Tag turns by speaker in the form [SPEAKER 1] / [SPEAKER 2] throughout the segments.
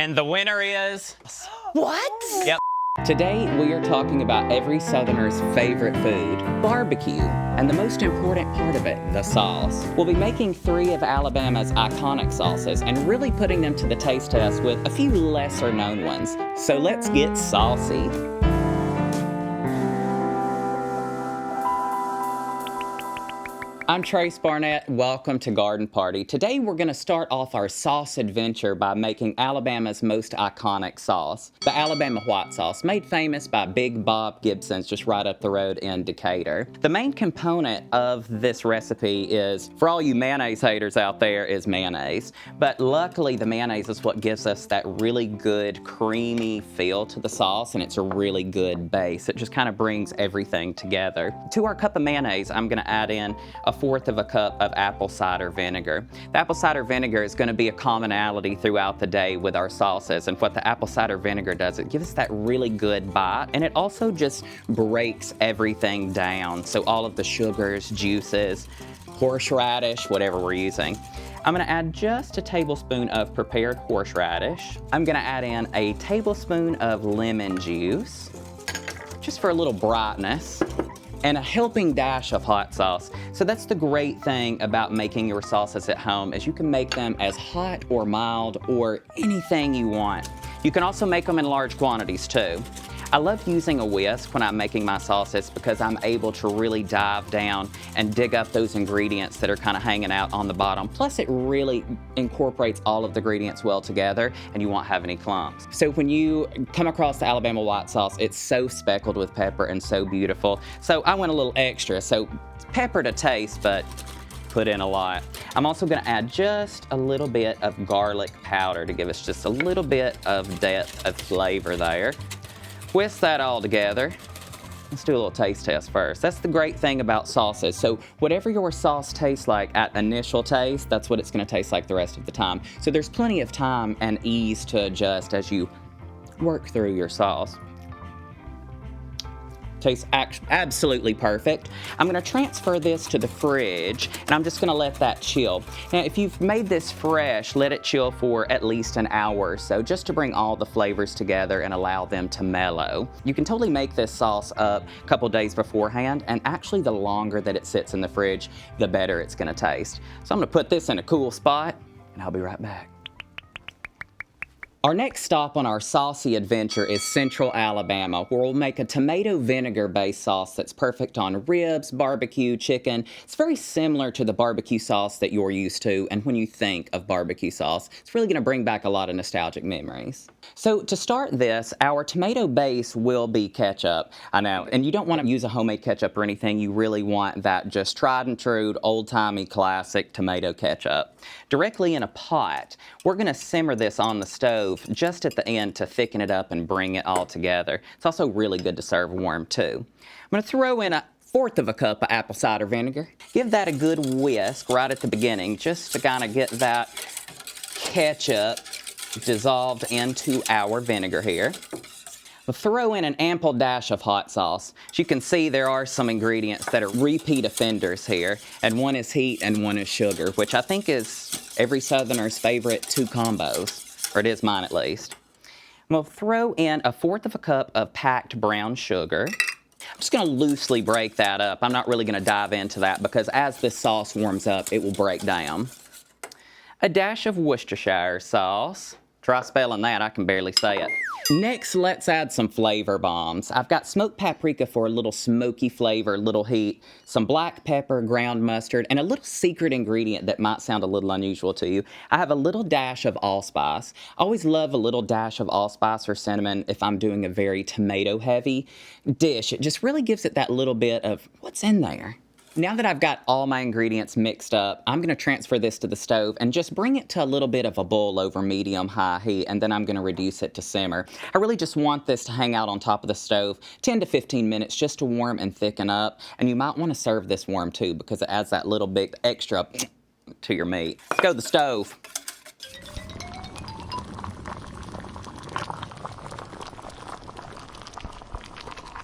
[SPEAKER 1] And the winner is...
[SPEAKER 2] What?
[SPEAKER 1] Yep. Today, we are talking about every Southerner's favorite food, barbecue, and the most important part of it, the sauce. We'll be making 3 of Alabama's iconic sauces and really putting them to the taste test with a few lesser known ones. So let's get saucy. I'm Trace Barnett. Welcome to Garden Party. Today we're going to start off our sauce adventure by making Alabama's most iconic sauce, the Alabama white sauce, made famous by Big Bob Gibson's just right up the road in Decatur. The main component of this recipe is, for all you mayonnaise haters out there, is mayonnaise. But luckily the mayonnaise is what gives us that really good creamy feel to the sauce, and it's a really good base. It just kind of brings everything together. To our cup of mayonnaise, I'm going to add in a 1/4 of a cup of apple cider vinegar. The apple cider vinegar is going to be a commonality throughout the day with our sauces, and what the apple cider vinegar does, it gives us that really good bite, and it also just breaks everything down. So all of the sugars, juices, horseradish, whatever we're using. I'm going to add just a tablespoon of prepared horseradish. I'm going to add in a tablespoon of lemon juice, just for a little brightness, and a helping dash of hot sauce. So that's the great thing about making your sauces at home, is you can make them as hot or mild or anything you want. You can also make them in large quantities too. I love using a whisk when I'm making my sauces because I'm able to really dive down and dig up those ingredients that are kind of hanging out on the bottom. Plus it really incorporates all of the ingredients well together and you won't have any clumps. So when you come across the Alabama white sauce, it's so speckled with pepper and so beautiful. So I went a little extra, so pepper to taste, but put in a lot. I'm also gonna add just a little bit of garlic powder to give us just a little bit of depth of flavor there. Whisk that all together. Let's do a little taste test first. That's the great thing about sauces. So whatever your sauce tastes like at initial taste, that's what it's gonna taste like the rest of the time. So there's plenty of time and ease to adjust as you work through your sauce. Tastes absolutely perfect. I'm gonna transfer this to the fridge and I'm just gonna let that chill. Now, if you've made this fresh, let it chill for at least an hour or so, just to bring all the flavors together and allow them to mellow. You can totally make this sauce up a couple days beforehand, and actually the longer that it sits in the fridge, the better it's gonna taste. So I'm gonna put this in a cool spot and I'll be right back. Our next stop on our saucy adventure is Central Alabama, where we'll make a tomato vinegar-based sauce that's perfect on ribs, barbecue, chicken. It's very similar to the barbecue sauce that you're used to, and when you think of barbecue sauce, it's really gonna bring back a lot of nostalgic memories. So to start this, our tomato base will be ketchup. I know, and you don't wanna use a homemade ketchup or anything. You really want that just tried and true, old-timey classic tomato ketchup. Directly in a pot, we're gonna simmer this on the stove just at the end to thicken it up and bring it all together. It's also really good to serve warm too. I'm gonna throw in a 1/4 of a cup of apple cider vinegar. Give that a good whisk right at the beginning just to kind of get that ketchup dissolved into our vinegar here. We'll throw in an ample dash of hot sauce. As you can see, there are some ingredients that are repeat offenders here, and one is heat and one is sugar, which I think is every Southerner's favorite 2 combos, or it is mine at least. We'll throw in a 1/4 of a cup of packed brown sugar. I'm just gonna loosely break that up. I'm not really gonna dive into that because as this sauce warms up, it will break down. A dash of Worcestershire sauce. Try spelling that, I can barely say it. Next, let's add some flavor bombs. I've got smoked paprika for a little smoky flavor, little heat, some black pepper, ground mustard, and a little secret ingredient that might sound a little unusual to you. I have a little dash of allspice. I always love a little dash of allspice or cinnamon if I'm doing a very tomato-heavy dish. It just really gives it that little bit of what's in there. Now that I've got all my ingredients mixed up, I'm gonna transfer this to the stove and just bring it to a little bit of a boil over medium-high heat, and then I'm gonna reduce it to simmer. I really just want this to hang out on top of the stove 10 to 15 minutes just to warm and thicken up, and you might wanna serve this warm too because it adds that little bit extra to your meat. Let's go to the stove.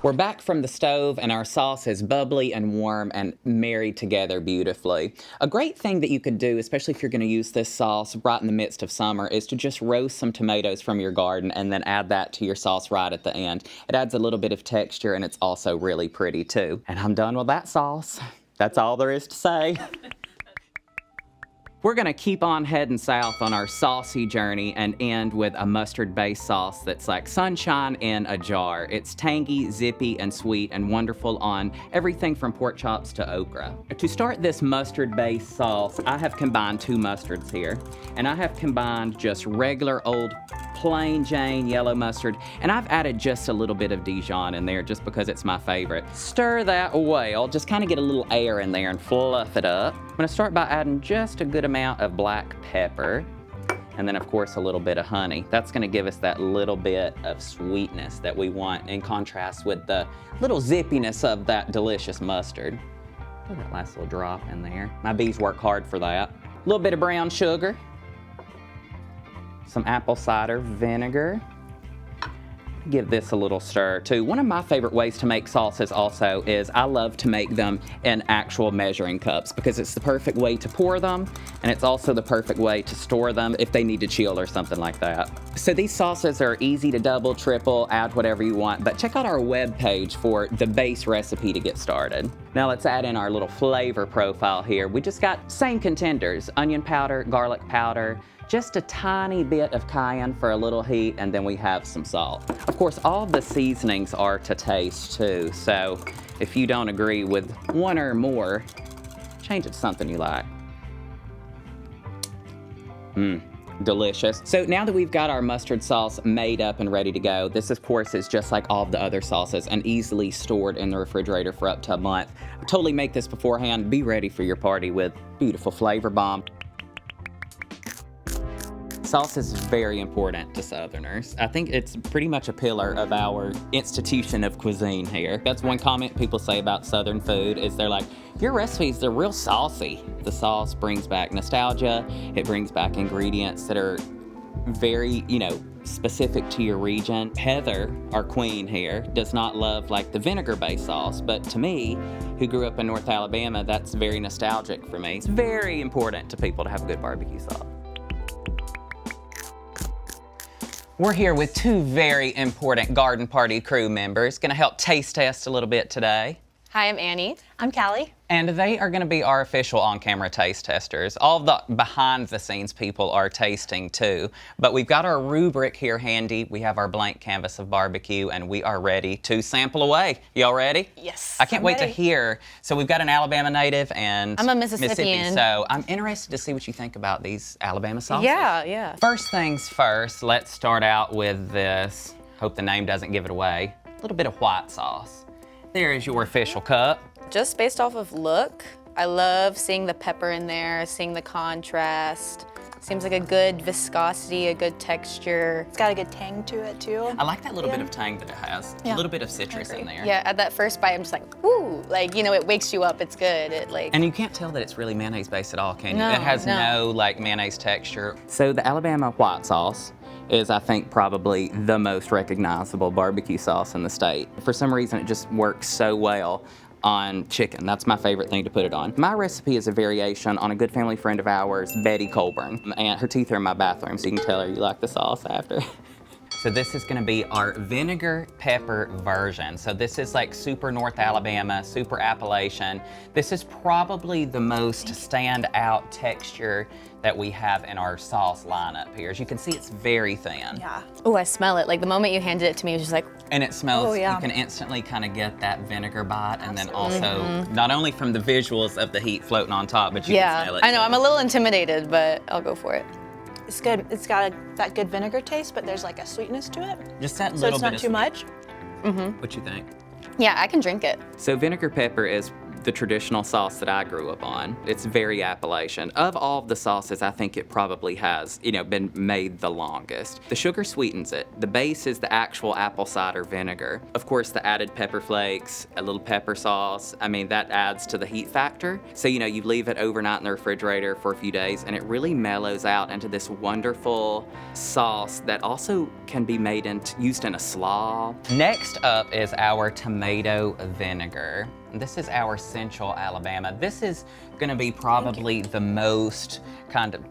[SPEAKER 1] We're back from the stove and our sauce is bubbly and warm and married together beautifully. A great thing that you could do, especially if you're going to use this sauce right in the midst of summer, is to just roast some tomatoes from your garden and then add that to your sauce right at the end. It adds a little bit of texture and it's also really pretty too. And I'm done with that sauce. That's all there is to say. We're gonna keep on heading south on our saucy journey and end with a mustard-based sauce that's like sunshine in a jar. It's tangy, zippy, and sweet, and wonderful on everything from pork chops to okra. To start this mustard-based sauce, I have combined 2 mustards here, and I have combined just regular old plain Jane yellow mustard, and I've added just a little bit of Dijon in there just because it's my favorite. Stir that well, just kind of get a little air in there and fluff it up. I'm gonna start by adding just a good amount of black pepper, and then of course a little bit of honey. That's gonna give us that little bit of sweetness that we want in contrast with the little zippiness of that delicious mustard. Put that last little drop in there. My bees work hard for that. A little bit of brown sugar, some apple cider vinegar. Give this a little stir too. One of my favorite ways to make sauces also is I love to make them in actual measuring cups because it's the perfect way to pour them and it's also the perfect way to store them if they need to chill or something like that. So these sauces are easy to double, triple, add whatever you want, but check out our webpage for the base recipe to get started. Now let's add in our little flavor profile here. We just got same contenders, onion powder, garlic powder, just a tiny bit of cayenne for a little heat, and then we have some salt. Of course, all the seasonings are to taste too, so if you don't agree with one or more, change it to something you like. Delicious. So now that we've got our mustard sauce made up and ready to go, this of course is just like all of the other sauces and easily stored in the refrigerator for up to a month. Totally make this beforehand. Be ready for your party with beautiful flavor bomb. Sauce is very important to Southerners. I think it's pretty much a pillar of our institution of cuisine here. That's one comment people say about Southern food is they're like, your recipes, they're real saucy. The sauce brings back nostalgia. It brings back ingredients that are very, specific to your region. Heather, our queen here, does not love like the vinegar-based sauce, but to me, who grew up in North Alabama, that's very nostalgic for me. It's very important to people to have a good barbecue sauce. We're here with 2 very important Garden Party crew members, gonna help taste test a little bit today.
[SPEAKER 2] Hi, I'm Annie.
[SPEAKER 3] I'm Callie.
[SPEAKER 1] And they are gonna be our official on-camera taste testers. All the behind-the-scenes people are tasting too. But we've got our rubric here handy. We have our blank canvas of barbecue, and we are ready to sample away. Y'all ready?
[SPEAKER 2] Yes.
[SPEAKER 1] I can't wait
[SPEAKER 3] ready.
[SPEAKER 1] to hear. So we've got an Alabama native and
[SPEAKER 2] I'm a Mississippian.
[SPEAKER 1] So I'm interested to see what you think about these Alabama sauces.
[SPEAKER 2] Yeah.
[SPEAKER 1] First things first, let's start out with this. Hope the name doesn't give it away. A little bit of white sauce. There is your official cup.
[SPEAKER 2] Just based off of look, I love seeing the pepper in there, seeing the contrast. Seems like a good viscosity, a good texture.
[SPEAKER 3] It's got a good tang to it too.
[SPEAKER 1] I like that little bit of tang that it has. A
[SPEAKER 3] Yeah.
[SPEAKER 1] little bit of citrus in there.
[SPEAKER 2] Yeah, at that first bite, I'm just like, woo, it wakes you up. It's good.
[SPEAKER 1] And you can't tell that it's really mayonnaise based at all, can you?
[SPEAKER 2] No,
[SPEAKER 1] It has
[SPEAKER 2] no.
[SPEAKER 1] no mayonnaise texture. So the Alabama white sauce is, I think, probably the most recognizable barbecue sauce in the state. For some reason, it just works so well on chicken. That's my favorite thing to put it on. My recipe is a variation on a good family friend of ours, Betty Colburn. And her teeth are in my bathroom, so you can tell her you like the sauce after. So this is gonna be our vinegar pepper version. So this is like super North Alabama, super Appalachian. This is probably the most standout texture that we have in our sauce lineup here. As you can see, it's very thin.
[SPEAKER 3] Yeah.
[SPEAKER 2] Oh, I smell it. Like the moment you handed it to me, it was just like,
[SPEAKER 1] And it smells,
[SPEAKER 3] Oh, yeah.
[SPEAKER 1] you can instantly kind of get that vinegar bite, and then also, not only from the visuals of the heat floating on top, but you can smell it.
[SPEAKER 2] I know, I'm a little intimidated, but I'll go for it.
[SPEAKER 3] It's good. It's got that good vinegar taste, but there's like a sweetness to it.
[SPEAKER 1] Just that
[SPEAKER 3] So
[SPEAKER 1] little
[SPEAKER 3] it's
[SPEAKER 1] bit
[SPEAKER 3] not
[SPEAKER 1] of
[SPEAKER 3] too much.
[SPEAKER 1] What you think?
[SPEAKER 2] Yeah, I can drink it.
[SPEAKER 1] So vinegar pepper is the traditional sauce that I grew up on. It's very Appalachian. Of all of the sauces, I think it probably has, been made the longest. The sugar sweetens it. The base is the actual apple cider vinegar. Of course, the added pepper flakes, a little pepper sauce, that adds to the heat factor. So, you leave it overnight in the refrigerator for a few days and it really mellows out into this wonderful sauce that also can be used in a slaw. Next up is our tomato vinegar. This is our Central Alabama. This is gonna be probably the most kind of,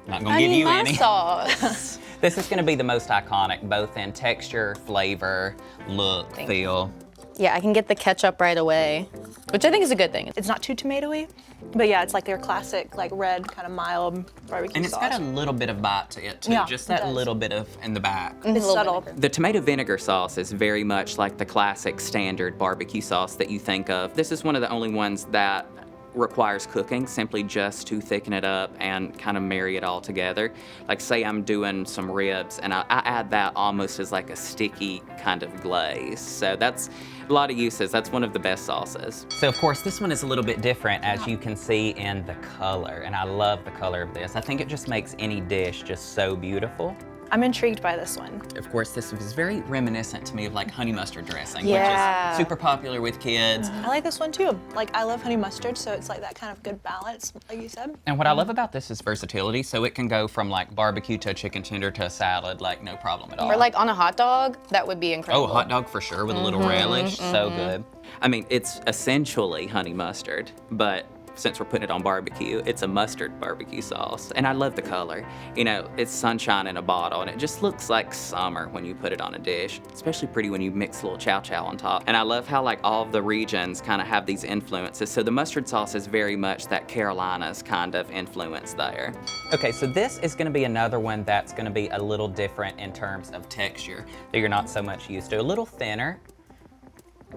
[SPEAKER 1] not gonna give you
[SPEAKER 2] my
[SPEAKER 1] any.
[SPEAKER 2] sauce.
[SPEAKER 1] This is gonna be the most iconic, both in texture, flavor, look, feel.
[SPEAKER 2] Yeah, I can get the ketchup right away, which I think is a good thing.
[SPEAKER 3] It's not too tomatoey, but yeah, it's like their classic, like red, kind of mild barbecue
[SPEAKER 1] And it's
[SPEAKER 3] sauce.
[SPEAKER 1] got a little bit of bite to it too,
[SPEAKER 3] Yeah,
[SPEAKER 1] just
[SPEAKER 3] it
[SPEAKER 1] that
[SPEAKER 3] does.
[SPEAKER 1] little bit of in the back.
[SPEAKER 3] It's subtle.
[SPEAKER 1] The tomato vinegar sauce is very much like the classic standard barbecue sauce that you think of. This is one of the only ones that requires cooking simply just to thicken it up and kind of marry it all together. Like say I'm doing some ribs and I add that almost as like a sticky kind of glaze. So that's a lot of uses. That's one of the best sauces. So of course this one is a little bit different as you can see in the color, and I love the color of this. I think it just makes any dish just so beautiful.
[SPEAKER 3] I'm intrigued by this one.
[SPEAKER 1] Of course, this is very reminiscent to me of like honey mustard dressing,
[SPEAKER 2] Yeah.
[SPEAKER 1] which is super popular with kids.
[SPEAKER 3] I like this one too. Like, I love honey mustard, so it's like that kind of good balance, like you said.
[SPEAKER 1] And what I love about this is versatility, so it can go from like barbecue to a chicken tender to a salad, like no problem at all.
[SPEAKER 2] Or like on a hot dog, that would be incredible.
[SPEAKER 1] Oh, hot dog for sure with a little relish, so good. It's essentially honey mustard, but since we're putting it on barbecue, it's a mustard barbecue sauce. And I love the color. It's sunshine in a bottle, and it just looks like summer when you put it on a dish. Especially pretty when you mix a little chow chow on top. And I love how like all of the regions kind of have these influences. So the mustard sauce is very much that Carolinas kind of influence there. Okay, so this is gonna be another one that's gonna be a little different in terms of texture that you're not so much used to. A little thinner.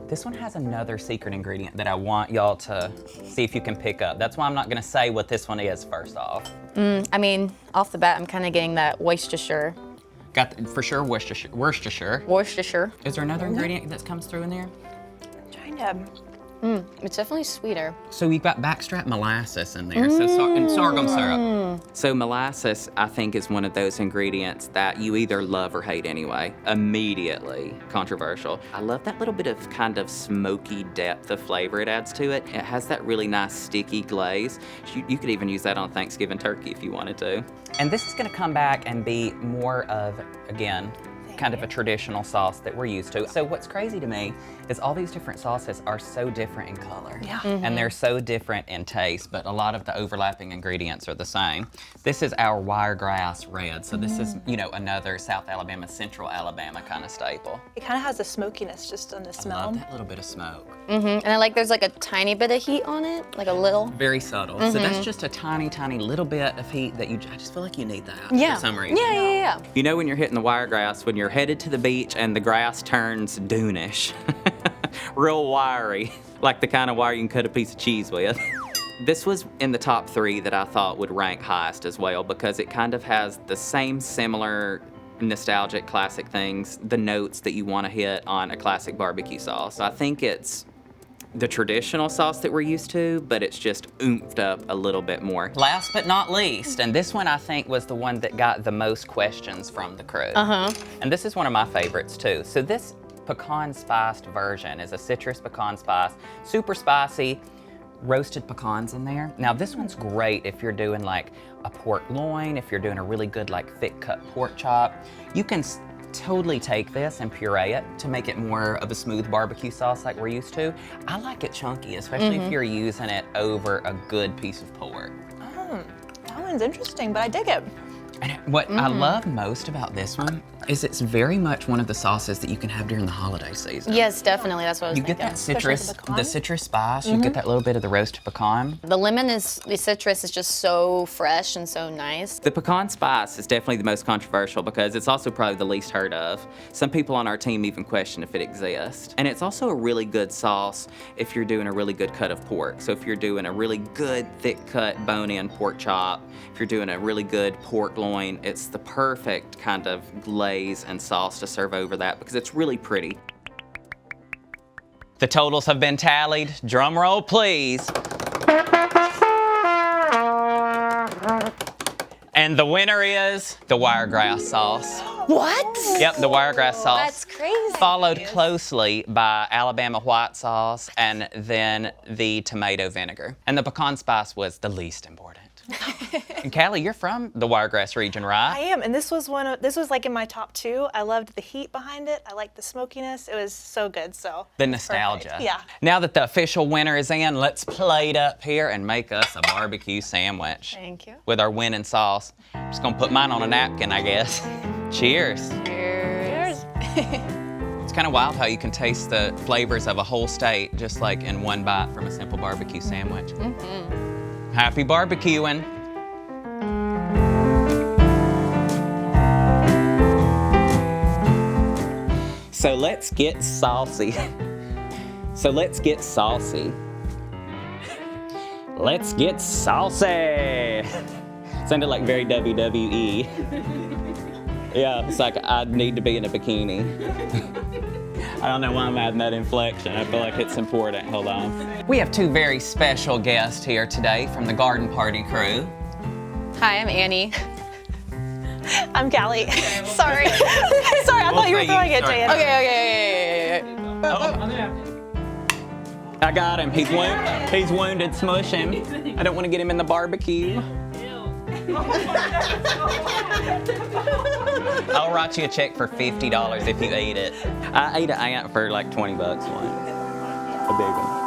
[SPEAKER 1] This one has another secret ingredient that I want y'all to see if you can pick up. That's why I'm not gonna say what this one is first off.
[SPEAKER 2] Off the bat, I'm kind of getting that Worcestershire.
[SPEAKER 1] For sure, Worcestershire.
[SPEAKER 2] Worcestershire.
[SPEAKER 1] Is there another ingredient that comes through in there?
[SPEAKER 3] Trying to.
[SPEAKER 2] It's definitely sweeter.
[SPEAKER 1] So we've got backstrap molasses in there, and sorghum syrup. So molasses, I think, is one of those ingredients that you either love or hate anyway. Immediately controversial. I love that little bit of kind of smoky depth of flavor it adds to it. It has that really nice sticky glaze. You could even use that on Thanksgiving turkey if you wanted to. And this is gonna come back and be more of, again, kind of a traditional sauce that we're used to. So what's crazy to me is all these different sauces are so different in color.
[SPEAKER 3] Yeah.
[SPEAKER 1] And they're so different in taste, but a lot of the overlapping ingredients are the same. This is our Wiregrass red. So this is, another South Alabama, Central Alabama kind of staple.
[SPEAKER 3] It kind of has a smokiness just on the
[SPEAKER 1] I
[SPEAKER 3] smell.
[SPEAKER 1] love that little bit of smoke.
[SPEAKER 2] And I like there's like a tiny bit of heat on it, like a little.
[SPEAKER 1] Very subtle. So that's just a tiny, tiny little bit of heat that I just feel like you need that
[SPEAKER 2] Yeah.
[SPEAKER 1] for some reason.
[SPEAKER 2] Yeah.
[SPEAKER 1] You know when you're hitting the Wiregrass, when you're headed to the beach and the grass turns dune-ish. Real wiry, like the kind of wire you can cut a piece of cheese with. This was in the top 3 that I thought would rank highest as well because it kind of has the same similar nostalgic classic things, the notes that you want to hit on a classic barbecue sauce. So I think it's the traditional sauce that we're used to, but it's just oomphed up a little bit more. Last but not least, and this one I think was the one that got the most questions from the crew. And this is one of my favorites too. So this pecan spiced version is a citrus pecan spice, super spicy, roasted pecans in there. Now this one's great if you're doing like a pork loin, if you're doing a really good like thick cut pork chop. You can totally take this and puree it to make it more of a smooth barbecue sauce like we're used to. I like it chunky, especially if you're using it over a good piece of pork.
[SPEAKER 3] Oh, that one's interesting, but I dig it.
[SPEAKER 1] And what I love most about this one is it's very much one of the sauces that you can have during the holiday season.
[SPEAKER 2] Yes, definitely. That's what I was
[SPEAKER 1] You get
[SPEAKER 2] thinking.
[SPEAKER 1] that
[SPEAKER 3] Especially
[SPEAKER 1] citrus,
[SPEAKER 3] with the pecan.
[SPEAKER 1] the citrus spice, you get that little bit of the roasted pecan.
[SPEAKER 2] The citrus is just so fresh and so nice.
[SPEAKER 1] The pecan spice is definitely the most controversial because it's also probably the least heard of. Some people on our team even question if it exists. And it's also a really good sauce if you're doing a really good cut of pork. So if you're doing a really good thick cut bone-in pork chop, if you're doing a really good pork loin, it's the perfect kind of glaze and sauce to serve over that because it's really pretty. The totals have been tallied. Drum roll, please. And the winner is the Wiregrass sauce.
[SPEAKER 2] What?
[SPEAKER 1] Yep, the Wiregrass sauce.
[SPEAKER 2] That's crazy.
[SPEAKER 1] Followed closely by Alabama white sauce and then the tomato vinegar. And the pecan spice was the least important. And Callie, you're from the Wiregrass region,
[SPEAKER 3] I
[SPEAKER 1] right?
[SPEAKER 3] am, and this was like in my top 2. I loved the heat behind it. I liked the smokiness. It was so good. So
[SPEAKER 1] The
[SPEAKER 3] it's perfect.
[SPEAKER 1] nostalgia.
[SPEAKER 3] Yeah.
[SPEAKER 1] Now that the official winner is in, let's plate up here and make us a barbecue sandwich.
[SPEAKER 2] Thank you.
[SPEAKER 1] With our winning sauce. I'm just gonna put mine on a napkin, I guess. Cheers.
[SPEAKER 2] Cheers.
[SPEAKER 1] It's kind of wild how you can taste the flavors of a whole state just like in one bite from a simple barbecue sandwich. Happy barbecuing. So let's get saucy. Let's get saucy. Sounded like very WWE. Yeah, it's like I need to be in a bikini. I don't know why I'm adding that inflection. I feel like it's important. Hold on. We have 2 very special guests here today from the Garden Party crew.
[SPEAKER 2] Hi, I'm Annie.
[SPEAKER 3] I'm Callie. Sorry. Sorry, I thought you were
[SPEAKER 1] say
[SPEAKER 3] throwing
[SPEAKER 1] you,
[SPEAKER 3] it,
[SPEAKER 1] sorry.
[SPEAKER 3] Jan.
[SPEAKER 2] Okay.
[SPEAKER 1] I got him. He's wounded. Smush him. I don't want to get him in the barbecue. I'll write you a check for $50 if you ate it. I ate an ant for like 20 bucks once. A big one.